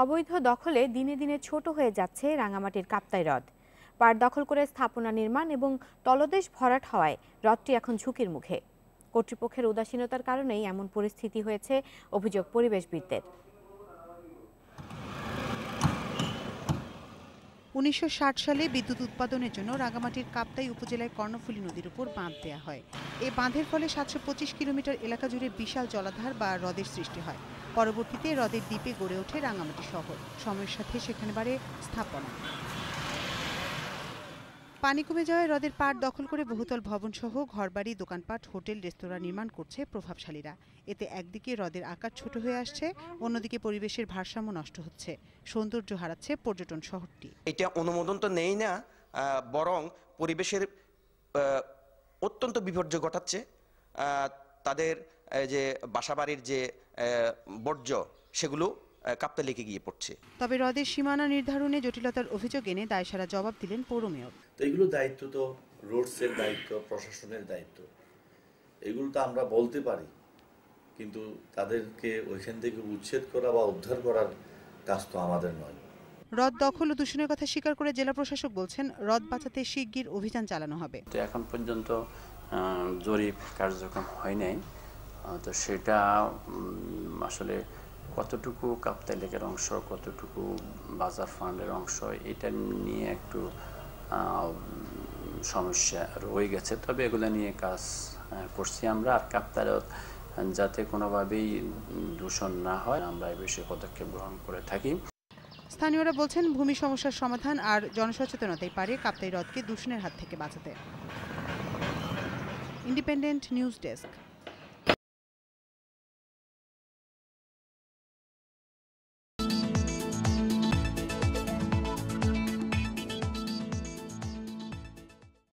অবৈধ দখলে দিনে দিনে ছোট হয়ে যাচ্ছে রাঙামাটির কাপ্তাই হ্রদ। পাড় দখল করে স্থাপনা নির্মাণ এবং তলদেশ ভরাট হওয়ায় হ্রদটি এখন ঝুঁকির মুখে। কর্তৃপক্ষের উদাসীনতার কারণেই এমন পরিস্থিতি হয়েছে, অভিযোগ পরিবেশবিদদের। ১৯৬০ সালে বিদ্যুৎ উৎপাদনের জন্য রাঙামাটির কাপ্তাই উপজেলায় কর্ণফুলী নদীর উপর বাঁধ দেয়া হয়। এই বাঁধের ফলে ৭২৫ কিলোমিটার এলাকা জুড়ে বিশাল জলাধার বা হ্রদের সৃষ্টি হয়। পরবর্তীতে হ্রদের দ্বীপে গড়ে ওঠে রাঙামাটি শহর। সময়ের সাথে সেখানে বাড়ে স্থাপনা। পানি কমে যাওয়ায় হ্রদের পাড় দখল করে বহুতল ভবনসহ ঘরবাড়ি, দোকানপাট, হোটেল, রেস্তোরাঁ নির্মাণ করছে প্রভাবশালীরা। এতে একদিকে হ্রদের আকার ছোট হয়ে আসছে, অন্যদিকে পরিবেশের ভারসাম্য নষ্ট হচ্ছে, সৌন্দর্য হারাচ্ছে পর্যটন শহরটি। এটা অনুমোদন তো নেই না, বরং পরিবেশের অত্যন্ত বিপর্যয় ঘটাচ্ছে। তাদের যে বাসাবাড়ির যে বর্জ্য সেগুলো কাপ্তাই লেকে গিয়ে পড়ছে। তবে হ্রদের সীমানা নির্ধারণে জটিলতার অভিযোগ এনে দায়সারা জবাব দিলেন পৌর মেয়র। তো এগুলো দায়িত্ব তো রোডসের দায়িত্ব, প্রশাসনের দায়িত্ব, এগুলো তো আমরা বলতে পারি, কিন্তু তাদেরকে ওইখান থেকে উচ্ছেদ করা বা উদ্ধার করার কাজ তো আমাদের নয়। হ্রদ দখল ও দূষণের কথা স্বীকার করে জেলা প্রশাসক বলছেন, হ্রদ বাঁচাতে শিগগির অভিযান চালানো হবে। এখন পর্যন্ত জরিপ কার্যক্রম হয় নাই, তো সেটা আসলে কতটুকু কাপ্তাই লেকের অংশ, কতটুকু বাজার ফান্ডের অংশ, এটা নিয়ে একটু সমস্যা রয়ে গেছে। তবে এগুলো নিয়ে কাজ করছি আমরা। আর কাপ্তাই হ্রদ যাতে কোনোভাবেই দূষণ না হয়, আমরা এই বিষয়ে পদক্ষেপ গ্রহণ করে থাকি। স্থানীয়রা বলছেন, ভূমি সমস্যার সমাধান আর জনসচেতনতাই পারে কাপ্তাই হ্রদকে দূষণের হাত থেকে বাঁচাতে। Independent news desk.